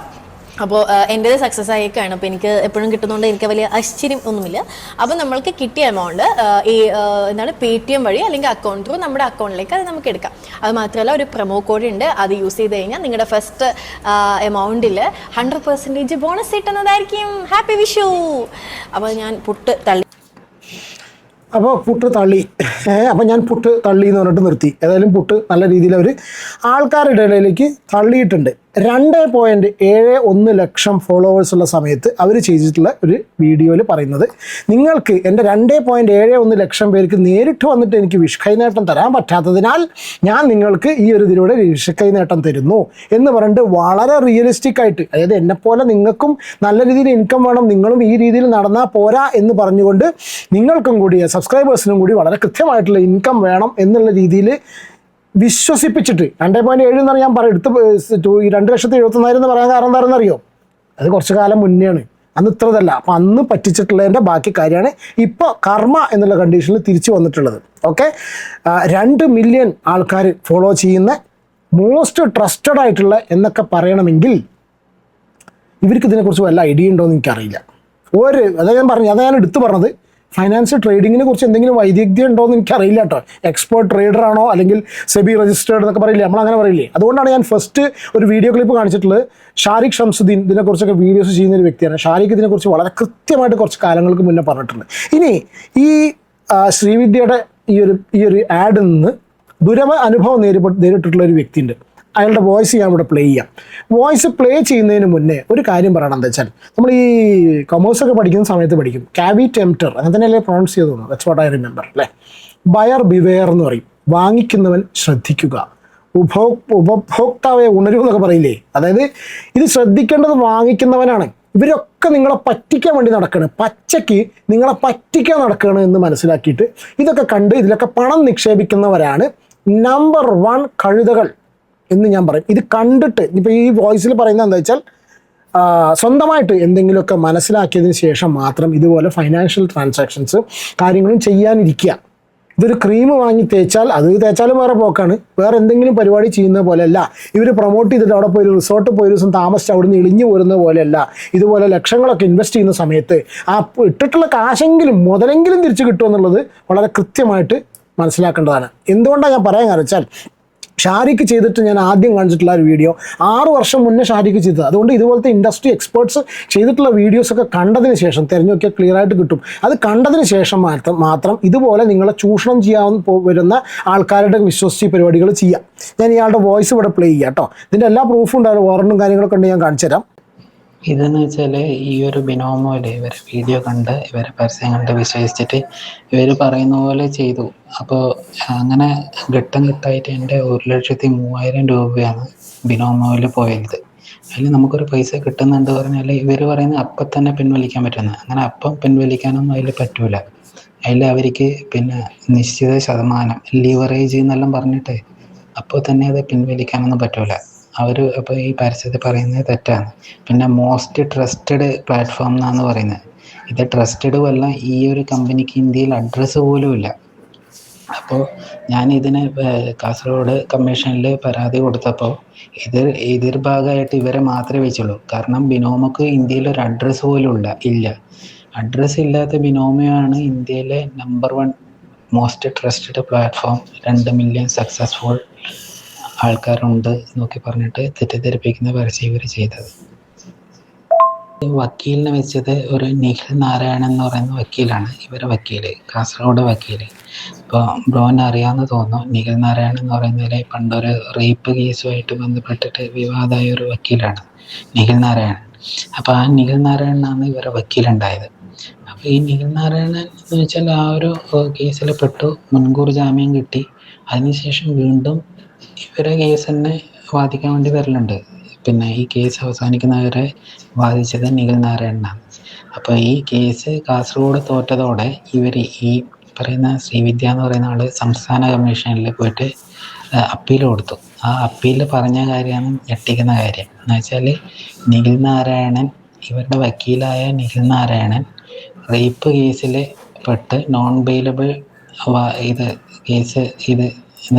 അപ്പോൾ എൻ്റേത് സക്സസ് ആയേക്കാണ്. അപ്പോൾ എനിക്ക് എപ്പോഴും കിട്ടുന്നതുകൊണ്ട് എനിക്ക് വലിയ ആശ്ചര്യം ഒന്നുമില്ല. അപ്പോൾ നമ്മൾക്ക് കിട്ടിയ എമൗണ്ട് ഈ Paytm വഴി അല്ലെങ്കിൽ അക്കൗണ്ട് ത്രൂ നമ്മുടെ അക്കൗണ്ടിലേക്ക് അത് നമുക്ക് എടുക്കാം. അത് മാത്രമല്ല ഒരു പ്രൊമോ കോഡ് ഉണ്ട്. അത് യൂസ് ചെയ്ത് കഴിഞ്ഞാൽ നിങ്ങളുടെ ഫസ്റ്റ് എമൗണ്ടിൽ 100% ബോണസ് കിട്ടുന്നതായിരിക്കും. ഹാപ്പി വിഷു. അപ്പോൾ ഞാൻ പുട്ട് തള്ളി അപ്പോൾ ഞാൻ പുട്ട് തള്ളി എന്ന് പറഞ്ഞിട്ട് നിർത്തി. ഏതായാലും പുട്ട് നല്ല രീതിയിൽ അവർ ആൾക്കാരുടെ ഇടയിലേക്ക് തള്ളിയിട്ടുണ്ട്. 2.71 ലക്ഷം ഫോളോവേഴ്സ് ഉള്ള സമയത്ത് അവർ ചെയ്തിട്ടുള്ള ഒരു വീഡിയോയിൽ പറയുന്നത്, നിങ്ങൾക്ക് എൻ്റെ 2.71 ലക്ഷം പേർക്ക് നേരിട്ട് വന്നിട്ട് എനിക്ക് വിഷുക്കൈ നേട്ടം തരാൻ പറ്റാത്തതിനാൽ ഞാൻ നിങ്ങൾക്ക് ഈ ഒരു ഇതിലൂടെ വിഷുക്കൈ നേട്ടം തരുന്നു എന്ന് പറഞ്ഞിട്ട് വളരെ റിയലിസ്റ്റിക് ആയിട്ട്, അതായത് എന്നെപ്പോലെ നിങ്ങൾക്കും നല്ല രീതിയിൽ ഇൻകം വേണം, നിങ്ങളും ഈ രീതിയിൽ നടന്നാൽ പോരാ എന്ന് പറഞ്ഞുകൊണ്ട് നിങ്ങൾക്കും കൂടി സബ്സ്ക്രൈബേഴ്സിനും കൂടി വളരെ കൃത്യമായിട്ടുള്ള ഇൻകം വേണം എന്നുള്ള രീതിയിൽ വിശ്വസിപ്പിച്ചിട്ട് 2.7 എന്ന് ഞാൻ പറയും. 2,71,000 എന്ന് പറയാൻ കാരണം എന്താണെന്ന് അറിയോ? അത് കുറച്ച് കാലം മുന്നെയാണ്, അന്ന് ഇത്രതല്ല. അപ്പം അന്ന് പറ്റിച്ചിട്ടുള്ളതിൻ്റെ ബാക്കി കാര്യമാണ് ഇപ്പോൾ കർമ്മ എന്നുള്ള കണ്ടീഷനിൽ തിരിച്ചു വന്നിട്ടുള്ളത്. ഓക്കെ, 2 മില്യൺ ആൾക്കാർ ഫോളോ ചെയ്യുന്ന മോസ്റ്റ് ട്രസ്റ്റഡ് ആയിട്ടുള്ള എന്നൊക്കെ പറയണമെങ്കിൽ ഇവർക്ക് ഇതിനെക്കുറിച്ച് വല്ല ഐഡിയ ഉണ്ടോ എന്ന് എനിക്കറിയില്ല. അതാ ഞാൻ എടുത്തു പറഞ്ഞത്. ഫൈനാൻഷ്യൽ ട്രേഡിങ്ങിനെ കുറിച്ച് എന്തെങ്കിലും വൈദഗ്ധ്യം ഉണ്ടോ എന്ന് എനിക്കറിയില്ല കേട്ടോ. എക്സ്പേർട്ട് ട്രേഡർ ആണോ അല്ലെങ്കിൽ സെബി രജിസ്റ്റേർഡ് എന്നൊക്കെ പറയില്ലേ, നമ്മളങ്ങനെ പറയില്ലേ. അതുകൊണ്ടാണ് ഞാൻ ഫസ്റ്റ് ഒരു വീഡിയോ ക്ലിപ്പ് കാണിച്ചിട്ടുള്ളത്. ഷാരിഖ് ഷംസുദ്ദീൻ ഇതിനെക്കുറിച്ചൊക്കെ വീഡിയോസ് ചെയ്യുന്ന ഒരു വ്യക്തിയാണ്. ഷാരിഖ് ഇതിനെക്കുറിച്ച് വളരെ കൃത്യമായിട്ട് കുറച്ച് കാലങ്ങൾക്ക് മുന്നേ പറഞ്ഞിട്ടുണ്ട്. ഇനി ഈ ശ്രീവിദ്യയുടെ ഈ ഒരു ആഡിൽ നിന്ന് അനുഭവം നേരിട്ടിട്ടുള്ള ഒരു വ്യക്തിയുണ്ട്. അയാളുടെ വോയിസ് ഞാൻ ഇവിടെ പ്ലേ ചെയ്യാം. വോയിസ് പ്ലേ ചെയ്യുന്നതിന് മുന്നേ ഒരു കാര്യം പറയണം. എന്താ വെച്ചാൽ നമ്മൾ ഈ കൊമേഴ്സൊക്കെ പഠിക്കുന്ന സമയത്ത് പഠിക്കും കാവി ടെംപ്റ്റർ, അങ്ങനെ തന്നെയല്ലേ പ്രൊണൗൺസ് ചെയ്ത് തോന്നുന്നു. ദാറ്റ്സ് വാട്ട് ഐ റിമെമ്പർ അല്ലേ. ബയർ ബിവെയർ എന്ന് പറയും. വാങ്ങിക്കുന്നവൻ ശ്രദ്ധിക്കുക, ഉപഭോക്താവെ ഉണരൂ എന്നൊക്കെ പറയില്ലേ. അതായത് ഇത് ശ്രദ്ധിക്കേണ്ടത് വാങ്ങിക്കുന്നവനാണ്. ഇവരൊക്കെ നിങ്ങളെ പറ്റിക്കാൻ വേണ്ടി നടക്കുകയാണ്, പച്ചയ്ക്ക് നിങ്ങളെ പറ്റിക്കാൻ നടക്കുകയാണ് എന്ന് മനസ്സിലാക്കിയിട്ട് ഇതൊക്കെ കണ്ട് ഇതിലൊക്കെ പണം നിക്ഷേപിക്കുന്നവരാണ് നമ്പർ 1 കഴുതകൾ എന്ന് ഞാൻ പറയും. ഇത് കണ്ടിട്ട് ഇപ്പോൾ ഈ വോയിസിൽ പറയുന്നത് എന്താ വെച്ചാൽ സ്വന്തമായിട്ട് എന്തെങ്കിലുമൊക്കെ മനസ്സിലാക്കിയതിന് ശേഷം മാത്രം ഇതുപോലെ ഫൈനാൻഷ്യൽ ട്രാൻസാക്ഷൻസ് കാര്യങ്ങളും ചെയ്യാനിരിക്കുക. ഇതൊരു ക്രീം വാങ്ങി തേച്ചാൽ അത് തേച്ചാലും വേറെ പോക്കാണ്. വേറെ എന്തെങ്കിലും പരിപാടി ചെയ്യുന്ന പോലെയല്ല. ഇവർ പ്രൊമോട്ട് ചെയ്തിട്ട് അവിടെ പോയി റിസോർട്ട് പോയി ഒരു ദിവസം താമസിച്ച് അവിടെ നിന്ന് ഇളിഞ്ഞു പോരുന്ന പോലെയല്ല. ഇതുപോലെ ലക്ഷങ്ങളൊക്കെ ഇൻവെസ്റ്റ് ചെയ്യുന്ന സമയത്ത് ആ ഇട്ടിട്ടുള്ള കാശെങ്കിലും മുതലെങ്കിലും തിരിച്ചു കിട്ടുമെന്നുള്ളത് വളരെ കൃത്യമായിട്ട് മനസ്സിലാക്കേണ്ടതാണ്. എന്തുകൊണ്ടാണ് ഞാൻ പറയാൻ കാരണം വെച്ചാൽ, ഷാരിക്ക് ചെയ്തിട്ട് ഞാൻ ആദ്യം കാണിച്ചിട്ടുള്ള ഒരു വീഡിയോ 6 വർഷം മുന്നേ ഷാരിക്ക് ചെയ്തത്. അതുകൊണ്ട് ഇതുപോലത്തെ ഇൻഡസ്ട്രി എക്സ്പേർട്സ് ചെയ്തിട്ടുള്ള വീഡിയോസൊക്കെ കണ്ടതിന് ശേഷം തിരഞ്ഞു നോക്കിയാൽ ക്ലിയർ ആയിട്ട് കിട്ടും. അത് കണ്ടതിന് ശേഷം മാത്രം ഇതുപോലെ നിങ്ങളെ ചൂഷണം ചെയ്യാൻ വരുന്ന ആൾക്കാരുടെ വിശ്വസിച്ച് പരിപാടികൾ ചെയ്യാം. ഞാൻ ഇയാളുടെ വോയിസ് ഇവിടെ പ്ലേ ചെയ്യാം കേട്ടോ. ഇതിൻ്റെ എല്ലാ പ്രൂഫും ഉണ്ടാകും, വാറണ്ടും കാര്യങ്ങളൊക്കെ ഉണ്ട്, ഞാൻ കാണിച്ചു തരാം. ഇതെന്ന് വെച്ചാൽ ഈ ഒരു ബിനോമോയില് ഇവരെ വീഡിയോ കണ്ട് ഇവരെ പരസ്യം കണ്ട് വിശ്വസിച്ചിട്ട് ഇവർ പറയുന്ന പോലെ ചെയ്തു. അപ്പോൾ അങ്ങനെ ഘട്ടം ഘട്ടമായിട്ട് എൻ്റെ 1,03,000 രൂപയാണ് ബിനോമോയിൽ പോയത്. അതിൽ നമുക്കൊരു പൈസ കിട്ടുന്നുണ്ട് പറഞ്ഞാൽ ഇവർ പറയുന്നത് അപ്പം തന്നെ പിൻവലിക്കാൻ പറ്റുന്നത്. അങ്ങനെ അപ്പം പിൻവലിക്കാനൊന്നും അതിൽ പറ്റൂല. അതിൽ അവർക്ക് പിന്നെ നിശ്ചിത ശതമാനം ലിവറേജ് എന്നെല്ലാം പറഞ്ഞിട്ട് അപ്പോൾ തന്നെ അത് പിൻവലിക്കാനൊന്നും പറ്റൂല. അവർ അപ്പോൾ ഈ പരസ്യത്തിൽ പറയുന്നത് തെറ്റാണ്. പിന്നെ മോസ്റ്റ് ട്രസ്റ്റഡ് പ്ലാറ്റ്ഫോം എന്നാണ് പറയുന്നത്. ഇത് ട്രസ്റ്റഡും അല്ല, ഈ ഒരു കമ്പനിക്ക് ഇന്ത്യയിൽ അഡ്രസ്സ് പോലും ഇല്ല. അപ്പോൾ ഞാൻ ഇതിന് കാസർഗോഡ് കമ്മീഷനിൽ പരാതി കൊടുത്തപ്പോൾ എതിർഭാഗമായിട്ട് ഇവരെ മാത്രമേ വെച്ചുള്ളൂ. കാരണം ബിനോമോക്ക് ഇന്ത്യയിൽ ഒരു അഡ്രസ്സ് പോലും ഇല്ല. അഡ്രസ്സ് ഇല്ലാത്ത ബിനോമയാണ് ഇന്ത്യയിലെ number 1 most trusted platform. 2 million successful ആൾക്കാരുണ്ട് എന്നൊക്കെ പറഞ്ഞിട്ട് തെറ്റിദ്ധരിപ്പിക്കുന്ന പരസ്യം ഇവർ ചെയ്തത്. വക്കീലിനെ വെച്ചത് ഒരു നിഖിൽ നാരായണൻ എന്ന് പറയുന്ന വക്കീലാണ്. ഇവരെ വക്കീൽ, കാസർഗോഡ് വക്കീൽ. ഇപ്പോൾ ബ്രോന് അറിയാമെന്ന് തോന്നുന്നു. നിഖിൽ നാരായണൻ എന്ന് പറയുന്നതിൽ പണ്ടൊരു റേപ്പ് കേസുമായിട്ട് ബന്ധപ്പെട്ടിട്ട് വിവാദമായ ഒരു വക്കീലാണ് നിഖിൽ നാരായണൻ. അപ്പോൾ ആ നിഖിൽ നാരായണനാണ് ഇവരെ വക്കീലുണ്ടായത്. അപ്പോൾ ഈ നിഖിൽ നാരായണൻ എന്ന് വെച്ചാൽ ആ ഒരു കേസിൽ പെട്ടു, മുൻകൂർ ജാമ്യം കിട്ടി. അതിനുശേഷം വീണ്ടും ഇവരെ കേസ് തന്നെ വാദിക്കാൻ വേണ്ടി വരലുണ്ട്. പിന്നെ ഈ കേസ് അവസാനിക്കുന്നവരെ വാദിച്ചത് നിഖിൽ നാരായണനാണ്. അപ്പോൾ ഈ കേസ് കാസർഗോഡ് തോറ്റതോടെ ഇവർ ഈ പറയുന്ന ശ്രീവിദ്യ എന്ന് പറയുന്ന ആൾ സംസ്ഥാന കമ്മീഷനിൽ പോയിട്ട് അപ്പീൽ കൊടുത്തു. ആ അപ്പീൽ പറഞ്ഞ കാര്യമാണ് ഞെട്ടിക്കുന്ന കാര്യം. എന്ന് വെച്ചാൽ നിഖിൽ നാരായണൻ, ഇവരുടെ വക്കീലായ നിഖിൽ നാരായണൻ റേപ്പ് കേസിൽ പെട്ട് നോൺ ബെയിലബിൾ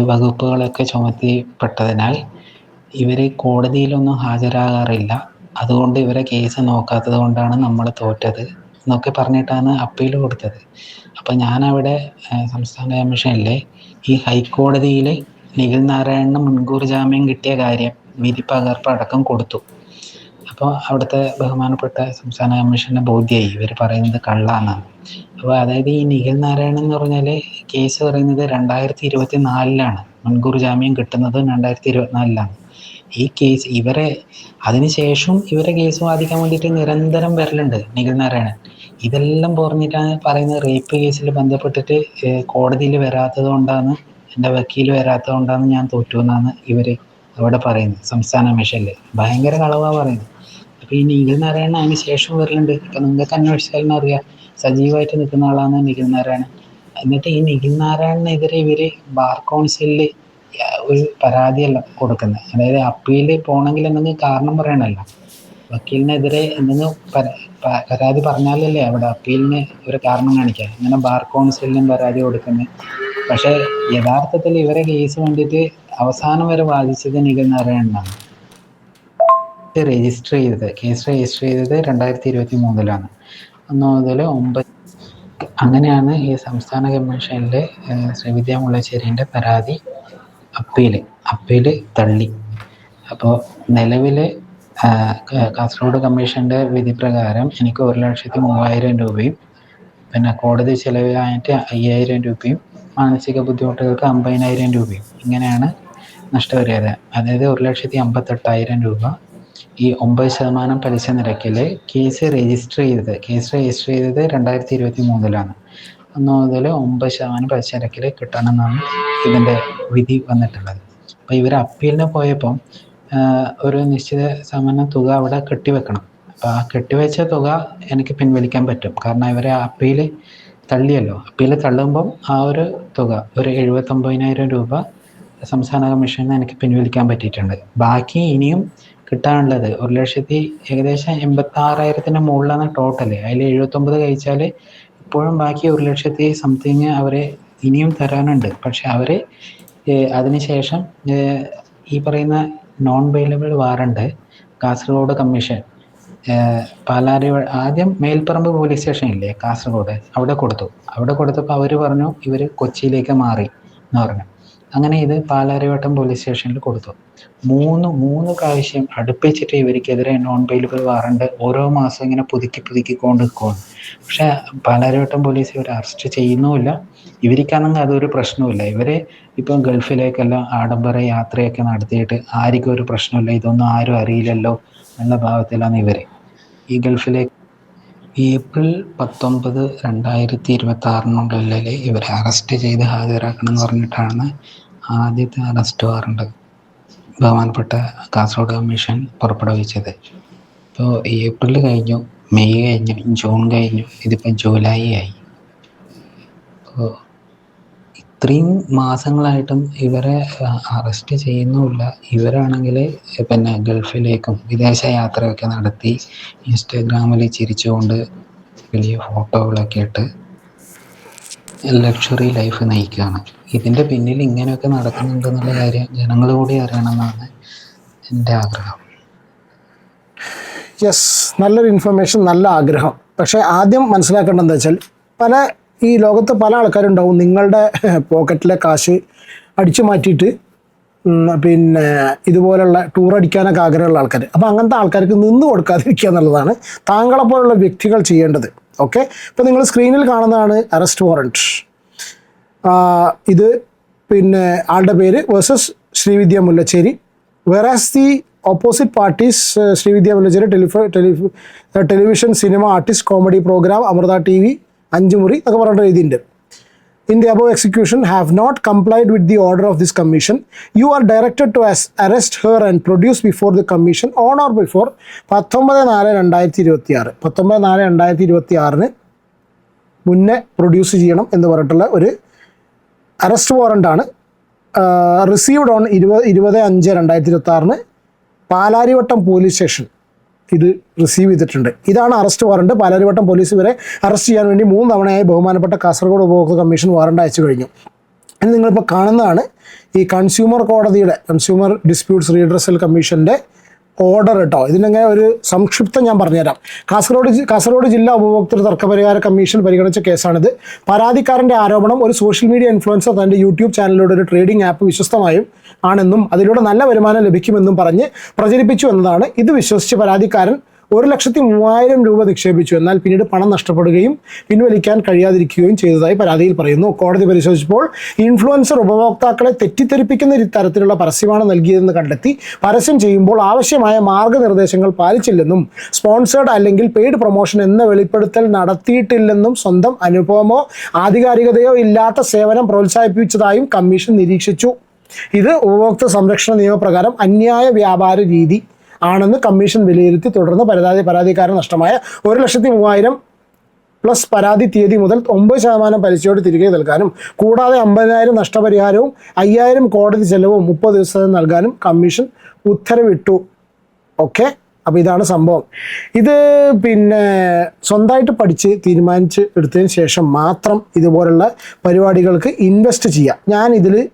വകുപ്പുകളൊക്കെ ചുമത്തിപ്പെട്ടതിനാൽ ഇവർ കോടതിയിലൊന്നും ഹാജരാകാറില്ല. അതുകൊണ്ട് ഇവരെ കേസ് നോക്കാത്തത് കൊണ്ടാണ് നമ്മൾ തോറ്റത് എന്നൊക്കെ പറഞ്ഞിട്ടാണ് അപ്പീൽ കൊടുത്തത്. അപ്പോൾ ഞാനവിടെ സംസ്ഥാന കമ്മീഷനിലെ ഈ ഹൈക്കോടതിയിൽ നിഖിൽ നാരായണന് മുൻകൂർ ജാമ്യം കിട്ടിയ കാര്യം വിധി പകർപ്പ് അടക്കം കൊടുത്തു. അപ്പോൾ അവിടുത്തെ ബഹുമാനപ്പെട്ട സംസ്ഥാന കമ്മീഷന് ബോധ്യമായി ഇവർ പറയുന്നത് കള്ളാന്നാണ്. അപ്പോൾ അതായത് ഈ നിഖിൽ നാരായണൻ എന്ന് പറഞ്ഞാൽ കേസ് പറയുന്നത് 2024 മുൻകൂർ ജാമ്യം കിട്ടുന്നത് 2024. ഈ കേസ് അതിനുശേഷം ഇവരെ കേസ് വാദിക്കാൻ വേണ്ടിയിട്ട് നിരന്തരം വരലുണ്ട് നിഖിൽ നാരായണൻ. ഇതെല്ലാം പറഞ്ഞിട്ടാണ് പറയുന്നത് റേപ്പ് കേസിൽ ബന്ധപ്പെട്ടിട്ട് കോടതിയിൽ വരാത്തത് കൊണ്ടാണ്, എൻ്റെ വക്കീൽ വരാത്തത് കൊണ്ടാണ് ഞാൻ തോറ്റു എന്നാണ് ഇവർ അവിടെ പറയുന്നത്. സംസ്ഥാന കമ്മീഷനിൽ ഭയങ്കര കളവാണ് പറയുന്നത്. അപ്പോൾ ഈ നിഖിൽ നാരായണൻ അതിന് ശേഷം വരലുണ്ട്. ഇപ്പം നിങ്ങൾക്ക് അന്വേഷിച്ചാലും അറിയാം, സജീവമായിട്ട് നിൽക്കുന്ന ആളാണ് നിഖിൽ നാരായണൻ. എന്നിട്ട് ഈ നിഖിൽ നാരായണനെതിരെ ഇവർ ബാർ കൗൺസിലിൽ ഒരു പരാതിയല്ല കൊടുക്കുന്നത്. അതായത് അപ്പീൽ പോകണമെങ്കിൽ എന്തെങ്കിലും കാരണം പറയണമല്ലോ. വക്കീലിനെതിരെ എന്തെങ്കിലും പരാതി പറഞ്ഞാലല്ലേ അവിടെ അപ്പീലിന് ഒരു കാരണം കാണിക്കുക. അങ്ങനെ ബാർ കൗൺസിലിനും പരാതി കൊടുക്കുന്നത്. പക്ഷേ യഥാർത്ഥത്തിൽ ഇവരെ കേസ് വേണ്ടിയിട്ട് അവസാനം വരെ വാദിച്ചത് നിഖിൽ നാരായണനാണ്. കേസ് രജിസ്റ്റർ ചെയ്തത് 2023 1 മുതൽ 9. അങ്ങനെയാണ് ഈ സംസ്ഥാന കമ്മീഷനിലെ ശ്രീവിദ്യ മുള്ളശ്ശേരിൻ്റെ പരാതി അപ്പീൽ തള്ളി. അപ്പോൾ നിലവിൽ കാസർഗോഡ് കമ്മീഷൻ്റെ വിധി പ്രകാരം എനിക്ക് 1,03,000 രൂപയും പിന്നെ കോടതി ചിലവായിട്ട് 5,000 രൂപയും മാനസിക ബുദ്ധിമുട്ടുകൾക്ക് 50,000 രൂപയും ഇങ്ങനെയാണ് നഷ്ടപരിഹാരം. അതായത് 1,58,000 രൂപ ഈ 9% പലിശ നിരക്കിൽ കേസ് രജിസ്റ്റർ ചെയ്തത് 2023 1 മുതൽ 9% പലിശ നിരക്കിൽ കിട്ടണമെന്നാണ് ഇതിൻ്റെ വിധി വന്നിട്ടുള്ളത്. അപ്പോൾ ഇവർ അപ്പീലിന് പോയപ്പം ഒരു നിശ്ചിത ശതമാനം തുക അവിടെ കെട്ടിവെക്കണം. അപ്പോൾ ആ കെട്ടിവെച്ച തുക എനിക്ക് പിൻവലിക്കാൻ പറ്റും. കാരണം ഇവരെ അപ്പീൽ തള്ളിയല്ലോ. അപ്പീൽ തള്ളുമ്പം ആ ഒരു തുക ഒരു 79,000 രൂപ സംസ്ഥാന കമ്മീഷന് എനിക്ക് പിൻവലിക്കാൻ പറ്റിയിട്ടുണ്ട്. ബാക്കി ഇനിയും കിട്ടാനുള്ളത്. 1,00,000 ഏകദേശം 86,000 മുകളിലാണ് ടോട്ടല്. അതിൽ 79 കഴിച്ചാൽ ഇപ്പോഴും ബാക്കി 1,00,000 സംതിങ് അവരെ ഇനിയും തരാനുണ്ട്. പക്ഷെ അവര് അതിനുശേഷം ഈ പറയുന്ന non bailable warrant Kasaragod commission Palari ആദ്യം മേൽപ്പറമ്പ് പോലീസ് സ്റ്റേഷൻ ഇല്ലേ കാസർഗോഡ്, അവിടെ കൊടുത്തപ്പോൾ അവർ പറഞ്ഞു ഇവർ കൊച്ചിയിലേക്ക് മാറി എന്ന് പറഞ്ഞു. അങ്ങനെ ഇത് പാലാരിവട്ടം പോലീസ് സ്റ്റേഷനിൽ കൊടുത്തു. മൂന്ന് പ്രാവശ്യം അടുപ്പിച്ചിട്ട് ഇവർക്കെതിരെ നോൺ ബെയിലബിൾ വാറണ്ട് ഓരോ മാസം ഇങ്ങനെ പുതുക്കി കൊണ്ടിരിക്കുകയാണ്. പക്ഷെ പാലാരിവട്ടം പോലീസ് ഇവർ അറസ്റ്റ് ചെയ്യുന്നുമില്ല. ഇവർക്കാണെങ്കിൽ അതൊരു പ്രശ്നവുമില്ല. ഇവരെ ഇപ്പം ഗൾഫിലേക്കെല്ലാം ആഡംബര യാത്രയൊക്കെ നടത്തിയിട്ട് ആർക്കും ഒരു പ്രശ്നമില്ല, ഇതൊന്നും ആരും അറിയില്ലല്ലോ എന്നുള്ള ഭാവത്തിലാണ് ഇവർ ഈ ഗൾഫിലേക്ക്. ഏപ്രിൽ 19, 2026 ഇവരെ അറസ്റ്റ് ചെയ്ത് ഹാജരാക്കണം എന്ന് പറഞ്ഞിട്ടാണ് ആദ്യത്തെ അറസ്റ്റ് വാറണ്ട് ബഹുമാനപ്പെട്ട കാസർഗോഡ് കമ്മീഷൻ പുറപ്പെടുവിച്ചത്. ഇപ്പോൾ ഏപ്രിൽ കഴിഞ്ഞു, മെയ് കഴിഞ്ഞു, ജൂൺ കഴിഞ്ഞു, ഇതിപ്പോൾ ജൂലൈ ആയി. അപ്പോൾ ഇത്രയും മാസങ്ങളായിട്ടും ഇവരെ അറസ്റ്റ് ചെയ്യുന്നുമില്ല. ഇവരാണെങ്കിൽ പിന്നെ ഗൾഫിലേക്കും വിദേശ യാത്രയൊക്കെ നടത്തി ഇൻസ്റ്റാഗ്രാമിൽ ചിരിച്ചുകൊണ്ട് വലിയ ഫോട്ടോകളൊക്കെ ഇട്ട് ലക്ഷറി ലൈഫ് നയിക്കുകയാണ്. ഇതിൻ്റെ പിന്നിൽ ഇങ്ങനെയൊക്കെ നടക്കുന്നുണ്ടെന്നുള്ള കാര്യം ജനങ്ങൾ കൂടി അറിയണമെന്നാണ് എൻ്റെ ആഗ്രഹം. യെസ്, നല്ലൊരു ഇൻഫർമേഷൻ, നല്ല ആഗ്രഹം. പക്ഷേ ആദ്യം മനസ്സിലാക്കേണ്ടത് എന്താ വെച്ചാൽ ഈ ലോകത്ത് പല ആൾക്കാരുണ്ടാവും നിങ്ങളുടെ പോക്കറ്റിലെ കാശ് അടിച്ചു മാറ്റിയിട്ട് പിന്നെ ഇതുപോലുള്ള ടൂർ അടിക്കാനൊക്കെ ആഗ്രഹമുള്ള ആൾക്കാർ. അപ്പോൾ അങ്ങനത്തെ ആൾക്കാർക്ക് നിന്ന് കൊടുക്കാതിരിക്കുക എന്നുള്ളതാണ് താങ്കളെപ്പോലുള്ള വ്യക്തികൾ ചെയ്യേണ്ടത്. ഓക്കെ, ഇപ്പോൾ നിങ്ങൾ സ്ക്രീനിൽ കാണുന്നതാണ് അറസ്റ്റ് വാറണ്ട്. ഇത് പിന്നെ ആളുടെ പേര് versus Srividya Mullassery. Versus the opposite parties Srividya Mullassery television cinema artist comedy programme Amrita TV 5 മുറി എന്നൊക്കെ പറഞ്ഞിട്ട് എഴുതിയിട്ടുണ്ട്. In the above execution have not complied with the order of this commission. You are directed to arrest her and produce before the commission on or before 19/4/2026 19/4/2026 മുന്നേ produce ചെയ്യണം എന്ന് പറഞ്ഞിട്ടുള്ള ഒരു arrest വാറണ്ടാണ് received on 20/5/2026 Palarivattom police station ഇത് receive ചെയ്തിട്ടുണ്ട്. ഇതാണ് arrest warrant. Palarivattom police ഇവരെ അറസ്റ്റ് ചെയ്യാൻ വേണ്ടി 3 തവണയായി ബഹുമാനപ്പെട്ട കാസർഗോഡ് ഉപഭോക്തൃ കമ്മീഷൻ വാറണ്ട് അയച്ചു കഴിഞ്ഞു. ഇനി നിങ്ങളിപ്പോൾ കാണുന്നതാണ് ഈ കൺസ്യൂമർ ഡിസ്പ്യൂട്ട്സ് റീഡ്രസൽ കമ്മീഷൻ്റെ ഓർഡർ കേട്ടോ. ഇതിനങ്ങനെ ഒരു സംക്ഷിപ്തം ഞാൻ പറഞ്ഞുതരാം. കാസർഗോഡ് ജില്ലാ ഉപഭോക്തൃ തർക്കപരിഹാര കമ്മീഷൻ പരിഗണിച്ച കേസാണിത്. പരാതിക്കാരൻ്റെ ആരോപണം ഒരു സോഷ്യൽ മീഡിയ ഇൻഫ്ലുവൻസർ തൻ്റെ യൂട്യൂബ് ചാനലിലൂടെ ഒരു ട്രേഡിംഗ് ആപ്പ് വിശ്വസ്തമായും ആണെന്നും അതിലൂടെ നല്ല വരുമാനം ലഭിക്കുമെന്നും പറഞ്ഞ് പ്രചരിപ്പിച്ചു എന്നതാണ്. ഇത് വിശ്വസിച്ച് പരാതിക്കാരൻ 1,03,000 രൂപ നിക്ഷേപിച്ചു. എന്നാൽ പിന്നീട് പണം നഷ്ടപ്പെടുകയും പിൻവലിക്കാൻ കഴിയാതിരിക്കുകയും ചെയ്തതായി പരാതിയിൽ പറയുന്നു. കോടതി പരിശോധിച്ചപ്പോൾ ഇൻഫ്ലുവൻസർ ഉപഭോക്താക്കളെ തെറ്റിദ്ധരിപ്പിക്കുന്ന തരത്തിലുള്ള പരസ്യമാണ് നൽകിയതെന്ന് കണ്ടെത്തി. പരസ്യം ചെയ്യുമ്പോൾ ആവശ്യമായ മാർഗനിർദ്ദേശങ്ങൾ പാലിച്ചില്ലെന്നും സ്പോൺസേഡ് അല്ലെങ്കിൽ പെയ്ഡ് പ്രൊമോഷൻ എന്ന വെളിപ്പെടുത്തൽ നടത്തിയിട്ടില്ലെന്നും സ്വന്തം അനുഭവമോ ആധികാരികതയോ ഇല്ലാത്ത സേവനം പ്രോത്സാഹിപ്പിച്ചതായും കമ്മീഷൻ നിരീക്ഷിച്ചു. ഇത് ഉപഭോക്തൃ സംരക്ഷണ നിയമപ്രകാരം അന്യായ വ്യാപാര രീതി ആണെന്ന് കമ്മീഷൻ വിലയിരുത്തി. തുടർന്ന് പരാതിക്കാരൻ നഷ്ടമായ 1,03,000 പ്ലസ് പരാതി തീയതി മുതൽ 9% പലിശയോട് തിരികെ നൽകാനും കൂടാതെ 50,000 നഷ്ടപരിഹാരവും 5,000 കോടതി ചെലവും 30 ദിവസം നൽകാനും കമ്മീഷൻ ഉത്തരവിട്ടു. ഓക്കെ, അപ്പോൾ ഇതാണ് സംഭവം. ഇത് പിന്നെ സ്വന്തമായിട്ട് പഠിച്ച് തീരുമാനിച്ച് എടുത്തതിന് ശേഷം മാത്രം ഇതുപോലുള്ള പരിപാടികൾക്ക് ഇൻവെസ്റ്റ് ചെയ്യുക. ഞാൻ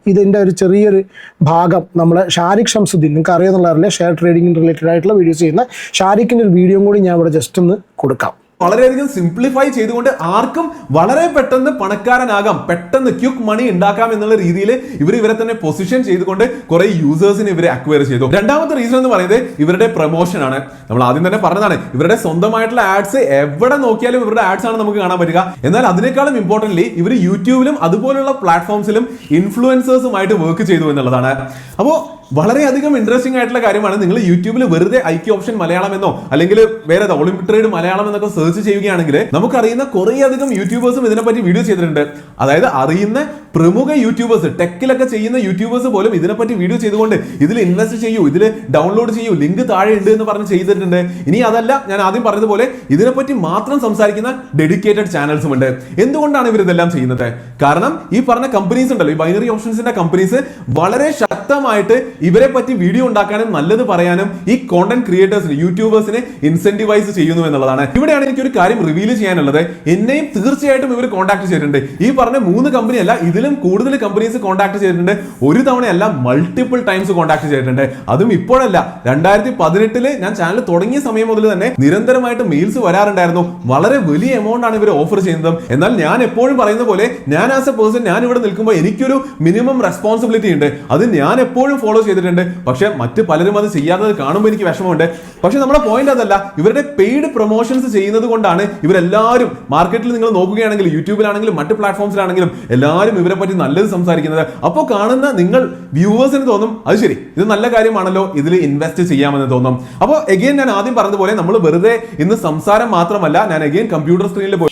ഇതിൻ്റെ ഒരു ചെറിയൊരു ഭാഗം നമ്മളെ ഷാരിഖ് ഷംസുദ്ദീൻ, നിങ്ങൾക്ക് അറിയാമെന്നുള്ളവരല്ലേ, ഷെയർ ട്രേഡിംഗ് റിലേറ്റഡ് ആയിട്ടുള്ള വീഡിയോസ് ചെയ്യുന്ന ഷാരിഖിൻ്റെ ഒരു വീഡിയോ കൂടി ഞാൻ ഇവിടെ ജസ്റ്റ് ഒന്ന് കൊടുക്കാം. വളരെയധികം സിംപ്ലിഫൈ ചെയ്തുകൊണ്ട് ആർക്കും വളരെ പെട്ടെന്ന് പണക്കാരനാകാം, പെട്ടെന്ന് ക്വിക്ക് മണി ഉണ്ടാക്കാം എന്നുള്ള രീതിയിൽ ഇവരെ തന്നെ പൊസിഷൻ ചെയ്തുകൊണ്ട് കുറെ യൂസേഴ്സിനെ ഇവരെ അക്വയർ ചെയ്തു. രണ്ടാമത്തെ റീസൺ എന്ന് പറയുന്നത് ഇവരുടെ പ്രൊമോഷൻ ആണ്. നമ്മൾ ആദ്യം തന്നെ പറഞ്ഞതാണ്, ഇവരുടെ സ്വന്തമായിട്ടുള്ള ആഡ്സ് എവിടെ നോക്കിയാലും ഇവരുടെ ആഡ്സ് ആണ് നമുക്ക് കാണാൻ പറ്റുക. എന്നാൽ അതിനേക്കാളും ഇമ്പോർട്ടൻ്റ്ലി ഇവർ യൂട്യൂബിലും അതുപോലുള്ള പ്ലാറ്റ്ഫോംസിലും ഇൻഫ്ലുവൻസേഴ്സുമായിട്ട് വർക്ക് ചെയ്തു എന്നുള്ളതാണ്. അപ്പോൾ വളരെയധികം ഇൻട്രസ്റ്റിംഗ് ആയിട്ടുള്ള കാര്യമാണ്. നിങ്ങൾ യൂട്യൂബിൽ വെറുതെ ഐക്യ ഓപ്ഷൻ മലയാളം എന്നോ അല്ലെങ്കിൽ വേറെ ഒളിമ്പിക് ട്രേഡ് മലയാളം എന്നൊക്കെ സെർച്ച് ചെയ്യുകയാണെങ്കിൽ നമുക്കറിയുന്ന കുറേ അധികം യൂട്യൂബേഴ്സും ഇതിനെപ്പറ്റി വീഡിയോ ചെയ്തിട്ടുണ്ട്. അതായത് അറിയുന്ന പ്രമുഖ യൂട്യൂബേഴ്സ്, ടെക്കിലൊക്കെ ചെയ്യുന്ന യൂട്യൂബേഴ്സ് പോലും ഇതിനെപ്പറ്റി വീഡിയോ ചെയ്തുകൊണ്ട് ഇതിൽ ഇൻവെസ്റ്റ് ചെയ്യൂ, ഇതിൽ ഡൗൺലോഡ് ചെയ്യൂ, ലിങ്ക് താഴെ ഉണ്ട് എന്ന് പറഞ്ഞ് ചെയ്തിട്ടുണ്ട്. ഇനി അതല്ല, ഞാൻ ആദ്യം പറഞ്ഞതുപോലെ ഇതിനെപ്പറ്റി മാത്രം സംസാരിക്കുന്ന ഡെഡിക്കേറ്റഡ് ചാനൽസും ഉണ്ട്. എന്തുകൊണ്ടാണ് ഇവർ ഇതെല്ലാം ചെയ്യുന്നത്? കാരണം ഈ പറഞ്ഞ കമ്പനീസ് ഉണ്ടല്ലോ, ഈ ബൈനറി ഓപ്ഷൻസിന്റെ കമ്പനീസ് വളരെ ശക്തമായിട്ട് ഇവരെ പറ്റി വീഡിയോ ഉണ്ടാക്കാനും നല്ലത് പറയാനും ഈ കോണ്ടന്റ് ക്രിയേറ്റേഴ്സിന് യൂട്യൂബേഴ്സിനെ ഇൻസെന്റിവൈസ് ചെയ്യുന്നു എന്നുള്ളതാണ്. ഇവിടെയാണ് എനിക്ക് ഒരു കാര്യം റിവീൽ ചെയ്യാനുള്ളത്. എന്നെയും തീർച്ചയായിട്ടും ഇവർ കോൺടാക്ട് ചെയ്തിട്ടുണ്ട്. ഈ പറഞ്ഞ 3 കമ്പനി അല്ല, ഇതിലും കൂടുതൽ കമ്പനീസ് കോൺടാക്ട് ചെയ്തിട്ടുണ്ട്. ഒരു തവണയല്ല, മൾട്ടിപ്പിൾ ടൈംസ് കോൺടാക്ട് ചെയ്തിട്ടുണ്ട്. അതും ഇപ്പോഴല്ല, 2018 ഞാൻ ചാനൽ തുടങ്ങിയ സമയം മുതൽ തന്നെ നിരന്തരമായിട്ട് മെയിൽസ് വരാറുണ്ടായിരുന്നു. വളരെ വലിയ എമൗണ്ട് ആണ് ഇവർ ഓഫർ ചെയ്യുന്നത്. എന്നാൽ ഞാൻ എപ്പോഴും പറയുന്ന പോലെ, ഞാൻ ആസ് എ പേഴ്സൺ ഞാൻ ഇവിടെ നിൽക്കുമ്പോൾ എനിക്കൊരു മിനിമം റെസ്പോൺസിബിലിറ്റി ഉണ്ട്. അത് ഞാൻ എപ്പോഴും ഫോളോ ചെയ്തിട്ടുണ്ട്. പക്ഷെ മറ്റ് പലരും അത് ചെയ്യാത്തത് കാണുമ്പോൾ എനിക്ക് വിഷമമുണ്ട്. പക്ഷെ നമ്മുടെ പോയിന്റ് അതല്ല. ഇവരുടെ പെയ്ഡ് പ്രൊമോഷൻസ് ചെയ്യുന്നത് കൊണ്ടാണ് ഇവരെല്ലാവരും മാർക്കറ്റിൽ നിങ്ങൾ നോക്കുകയാണെങ്കിൽ, യൂട്യൂബിലാണെങ്കിലും മറ്റ് പ്ലാറ്റ്ഫോംസിലാണെങ്കിലും എല്ലാവരും ഇവരെ പറ്റി നല്ലത് സംസാരിക്കുന്നത്. അപ്പോൾ കാണുന്ന നിങ്ങൾ വ്യൂവേഴ്സിന് തോന്നും അത് ശരി, ഇത് നല്ല കാര്യമാണല്ലോ, ഇതിൽ ഇൻവെസ്റ്റ് ചെയ്യാമെന്ന് തോന്നും. അപ്പോൾ എഗെയിൻ ഞാൻ ആദ്യം പറഞ്ഞതുപോലെ നമ്മൾ വെറുതെ ഇന്ന് സംസാരം മാത്രമല്ല, ഞാൻ എഗെയിൻ കമ്പ്യൂട്ടർ സ്ക്രീനിൽ പോയി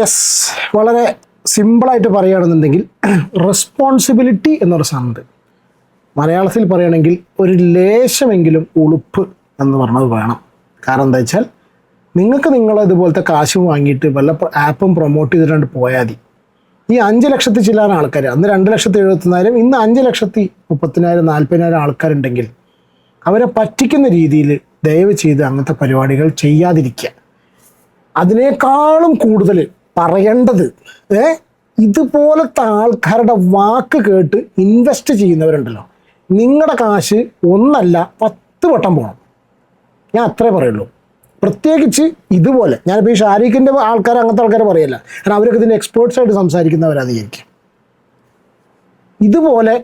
യെസ്, വളരെ സിമ്പിളായിട്ട് പറയുകയാണെന്നുണ്ടെങ്കിൽ റെസ്പോൺസിബിലിറ്റി എന്നൊരു സാധനമുണ്ട്. മലയാളത്തിൽ പറയുകയാണെങ്കിൽ ഒരു ലേശമെങ്കിലും ഉളുപ്പ് എന്ന് പറഞ്ഞത് വേണം. കാരണം എന്താ വെച്ചാൽ, നിങ്ങൾക്ക് ഇതുപോലത്തെ കാശ് വാങ്ങിയിട്ട് വല്ല ആപ്പും പ്രൊമോട്ട് ചെയ്തിട്ട് പോയാൽ മതി. ഈ 5 ലക്ഷത്തി ചില്ലാൻ ആൾക്കാർ, അന്ന് 2,70,000, ഇന്ന് 5,30,000, 40,000 ആൾക്കാരുണ്ടെങ്കിൽ അവരെ പറ്റിക്കുന്ന രീതിയിൽ ദയവ് ചെയ്ത് അങ്ങനത്തെ പരിപാടികൾ ചെയ്യാതിരിക്കുക. അതിനേക്കാളും കൂടുതൽ പറയേണ്ടത് ഇതുപോലത്തെ ആൾക്കാരുടെ വാക്ക് കേട്ട് ഇൻവെസ്റ്റ് ചെയ്യുന്നവരുണ്ടല്ലോ, നിങ്ങളുടെ കാശ് 1 അല്ല 10 വട്ടം പോകണം. ഞാൻ അത്രേ പറയുള്ളൂ. പ്രത്യേകിച്ച് ഇതുപോലെ ഞാനിപ്പോൾ ഈ ഷാരിഖിൻ്റെ ആൾക്കാർ, അങ്ങനത്തെ ആൾക്കാരെ പറയല്ല, കാരണം അവരൊക്കെ ഇതിൻ്റെ എക്സ്പേർട്സ് ആയിട്ട് സംസാരിക്കുന്നവരായിരിക്കും. ഇതുപോലെ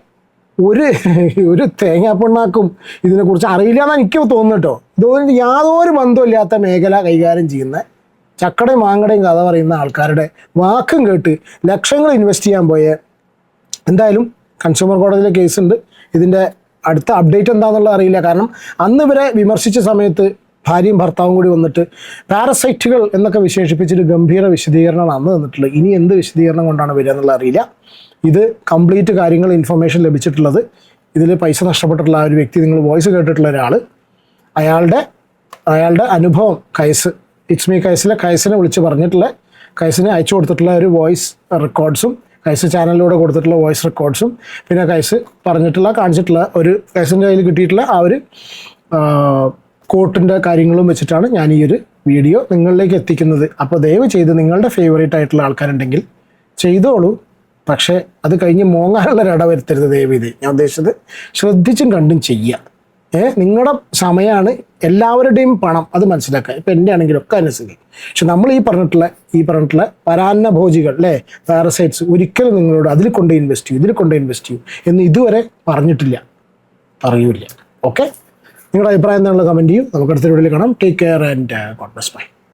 ഒരു തേങ്ങാപ്പിണ്ണാക്കും ഇതിനെക്കുറിച്ച് അറിയില്ല എന്നാണ് എനിക്ക് തോന്നുന്നു കേട്ടോ. ഇതുപോലെ യാതൊരു ബന്ധമില്ലാത്ത മേഖല കൈകാര്യം ചെയ്യുന്ന ചക്കടയും മാങ്ങടയും കഥ പറയുന്ന ആൾക്കാരുടെ വാക്കും കേട്ട് ലക്ഷങ്ങൾ ഇൻവെസ്റ്റ് ചെയ്യാൻ പോയ, എന്തായാലും കൺസ്യൂമർ കോടതിയിലെ കേസുണ്ട്. ഇതിൻ്റെ അടുത്ത അപ്ഡേറ്റ് എന്താണെന്നുള്ളത് അറിയില്ല. കാരണം അന്ന് ഇവരെ വിമർശിച്ച സമയത്ത് ഭാര്യയും ഭർത്താവും കൂടി വന്നിട്ട് പാരസൈറ്റുകൾ എന്നൊക്കെ വിശേഷിപ്പിച്ചൊരു ഗംഭീര വിശദീകരണമാണ് അന്ന് തന്നിട്ടുള്ളത്. ഇനി എന്ത് വിശദീകരണം കൊണ്ടാണ് വരിക എന്നുള്ളത് അറിയില്ല. ഇത് കംപ്ലീറ്റ് കാര്യങ്ങൾ ഇൻഫർമേഷൻ ലഭിച്ചിട്ടുള്ളത്, ഇതിൽ പൈസ നഷ്ടപ്പെട്ടിട്ടുള്ള ആ ഒരു വ്യക്തി, നിങ്ങൾ വോയിസ് കേട്ടിട്ടുള്ള ഒരാൾ, അയാളുടെ അനുഭവം ഇറ്റ്സ് മീ കൈസിനെ വിളിച്ച് പറഞ്ഞിട്ടുള്ള, കൈസിന് അയച്ചു കൊടുത്തിട്ടുള്ള ഒരു വോയിസ് റെക്കോർഡ്സും, കൈസ് ചാനലിലൂടെ കൊടുത്തിട്ടുള്ള വോയിസ് റെക്കോർഡ്സും, പിന്നെ കൈസ് കാണിച്ചിട്ടുള്ള ഒരു കൈസിൻ്റെ കയ്യിൽ കിട്ടിയിട്ടുള്ള ആ ഒരു കോട്ടിൻ്റെ കാര്യങ്ങളും വെച്ചിട്ടാണ് ഞാൻ ഈ ഒരു വീഡിയോ നിങ്ങളിലേക്ക് എത്തിക്കുന്നത്. അപ്പോൾ ദയവ് ചെയ്ത് നിങ്ങളുടെ ഫേവറേറ്റ് ആയിട്ടുള്ള ആൾക്കാരുണ്ടെങ്കിൽ ചെയ്തോളൂ. പക്ഷേ അത് കഴിഞ്ഞ് മോങ്ങാനുള്ള ഇട വരുത്തരുത് ദയവ് ചെയ്ത്. ഞാൻ ഉദ്ദേശിച്ചത് ശ്രദ്ധിച്ചും കണ്ടും ചെയ്യുക. നിങ്ങളുടെ സമയമാണ്, എല്ലാവരുടെയും പണം, അത് മനസ്സിലാക്കുക. ഇപ്പം എൻ്റെ ആണെങ്കിലും ഒക്കെ അനുസരിച്ച്. പക്ഷെ നമ്മൾ ഈ പറഞ്ഞിട്ടുള്ള പരാന്നഭോജികൾ പാരസൈറ്റ്സ് ഒരിക്കലും നിങ്ങളോട് അതിൽ കൊണ്ട് ഇൻവെസ്റ്റ് ചെയ്യൂ എന്ന് ഇതുവരെ പറഞ്ഞിട്ടില്ല, പറയൂല. ഓക്കെ, നിങ്ങളുടെ അഭിപ്രായം എന്താണുള്ള കമൻറ്റ് ചെയ്യൂ. നമുക്ക് അടുത്ത വീഡിയോയിൽ കാണാം. Take care and God bless. By.